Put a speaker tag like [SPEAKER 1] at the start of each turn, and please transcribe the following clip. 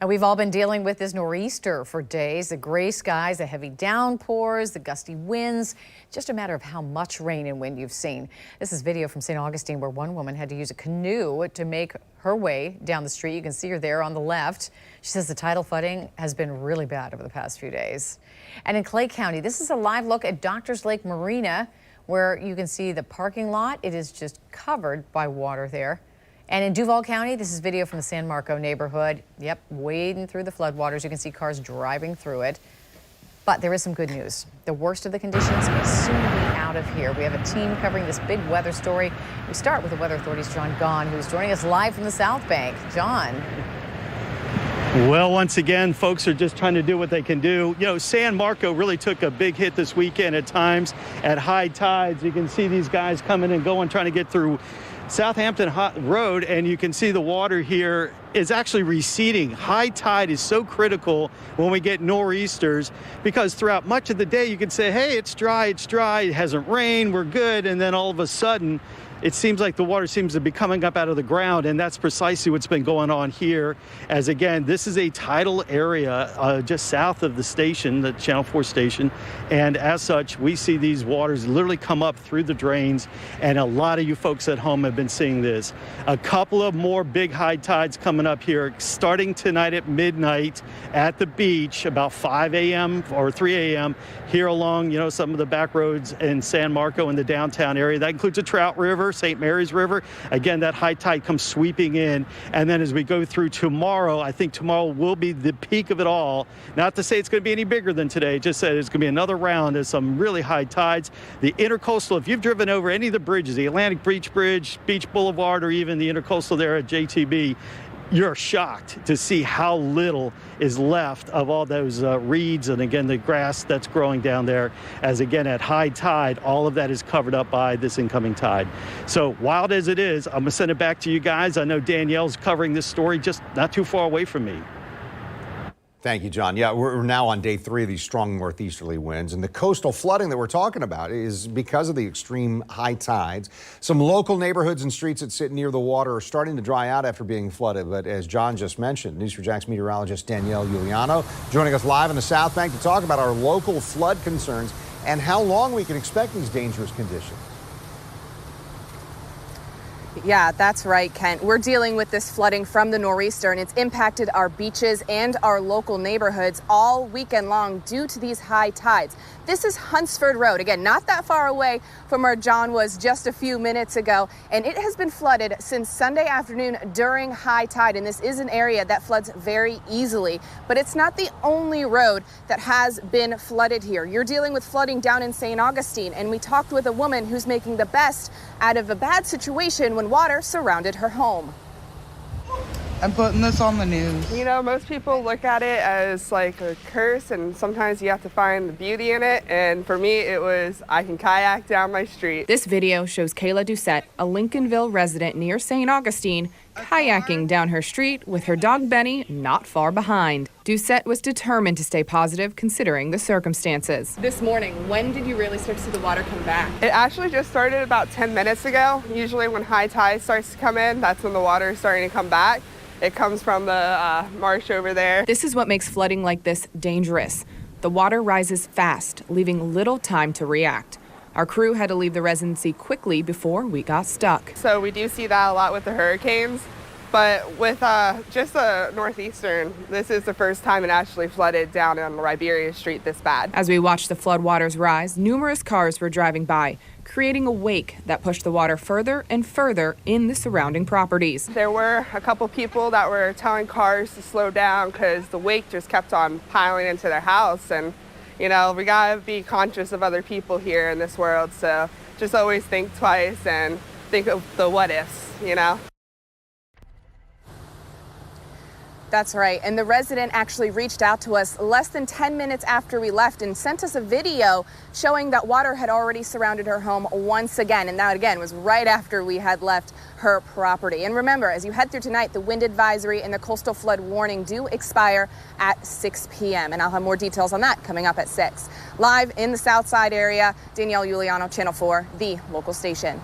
[SPEAKER 1] And we've all been dealing with this nor'easter for days. The gray skies, the heavy downpours, the gusty winds. Just a matter of how much rain and wind you've seen. This is video from St. Augustine where one woman had to use a canoe to make her way down the street. You can see her there on the left. She says the tidal flooding has been really bad over the past few days. And in Clay County, this is a live look at Doctors Lake Marina, where you can see the parking lot. It is just covered by water there. And in Duval County, this is video from the San Marco neighborhood. Yep, wading through the floodwaters. You can see cars driving through it. But there is some good news. The worst of the conditions may soon be out of here. We have a team covering this big weather story. We start with the Weather Authority's John Gahn, who's joining us live from the South Bank. John.
[SPEAKER 2] Well, once again, folks are just trying to do what they can do. You know, San Marco really took a big hit this weekend at times at high tides. You can see these guys coming and going, trying to get through Southampton Road, and you can see the water here is actually receding. High tide is so critical when we get nor'easters, because throughout much of the day you can say, hey, it's dry, it hasn't rained, we're good, and then all of a sudden it seems like the water seems to be coming up out of the ground, and that's precisely what's been going on here. As again, this is a tidal area just south of the station, the Channel 4 station, and as such, we see these waters literally come up through the drains, and a lot of you folks at home have been seeing this. A couple of more big high tides coming up here, starting tonight at midnight at the beach, about 5 a.m. or 3 a.m. here along, some of the back roads in San Marco in the downtown area. That includes the Trout River, St. Mary's River. Again, that high tide comes sweeping in. And then as we go through tomorrow, I think tomorrow will be the peak of it all. Not to say it's going to be any bigger than today, just said it's going to be another round of some really high tides. The intercoastal, if you've driven over any of the bridges, the Atlantic Beach Bridge, Beach Boulevard, or even the intercoastal there at JTB, you're shocked to see how little is left of all those reeds and, again, the grass that's growing down there, as, again, at high tide, all of that is covered up by this incoming tide. So wild as it is, I'm going to send it back to you guys. I know Danielle's covering this story just not too far away from me.
[SPEAKER 3] Thank you, John. Yeah, we're now on day 3 of these strong northeasterly winds, and the coastal flooding that we're talking about is because of the extreme high tides. Some local neighborhoods and streets that sit near the water are starting to dry out after being flooded, but as John just mentioned, News4JAX meteorologist Danielle Giuliano joining us live in the South Bank to talk about our local flood concerns and how long we can expect these dangerous conditions.
[SPEAKER 4] Yeah, that's right, Kent. We're dealing with this flooding from the nor'easter, and it's impacted our beaches and our local neighborhoods all weekend long due to these high tides. This is Huntsford Road, again, not that far away from where John was just a few minutes ago, and it has been flooded since Sunday afternoon during high tide, and this is an area that floods very easily, but it's not the only road that has been flooded here. You're dealing with flooding down in St. Augustine, and we talked with a woman who's making the best out of a bad situation when water surrounded her home.
[SPEAKER 5] I'm putting this on the news.
[SPEAKER 6] You know, most people look at it as like a curse, and sometimes you have to find the beauty in it. And for me, it was, I can kayak down my street.
[SPEAKER 4] This video shows Kayla Doucette, a Lincolnville resident near St. Augustine, kayaking down her street with her dog Benny not far behind. Doucette was determined to stay positive considering the circumstances. This morning, when did you really start to see the water come back?
[SPEAKER 6] It actually just started about 10 minutes ago. Usually when high tide starts to come in, that's when the water is starting to come back. It comes from the marsh over there.
[SPEAKER 4] This is what makes flooding like this dangerous. The water rises fast, leaving little time to react. Our crew had to leave the residency quickly before we got stuck.
[SPEAKER 6] So we do see that a lot with the hurricanes, but with just a northeastern, this is the first time it actually flooded down on Liberia Street this bad.
[SPEAKER 4] As we watched the floodwaters rise, numerous cars were driving by, creating a wake that pushed the water further and further in the surrounding properties.
[SPEAKER 6] There were a couple people that were telling cars to slow down because the wake just kept on piling into their house. And, we gotta be conscious of other people here in this world. So just always think twice and think of the what ifs,
[SPEAKER 4] That's right. And the resident actually reached out to us less than 10 minutes after we left and sent us a video showing that water had already surrounded her home once again. And that, again, was right after we had left her property. And remember, as you head through tonight, the wind advisory and the coastal flood warning do expire at 6 p.m. And I'll have more details on that coming up at 6. Live in the South Side area, Danielle Giuliano, Channel 4, the local station.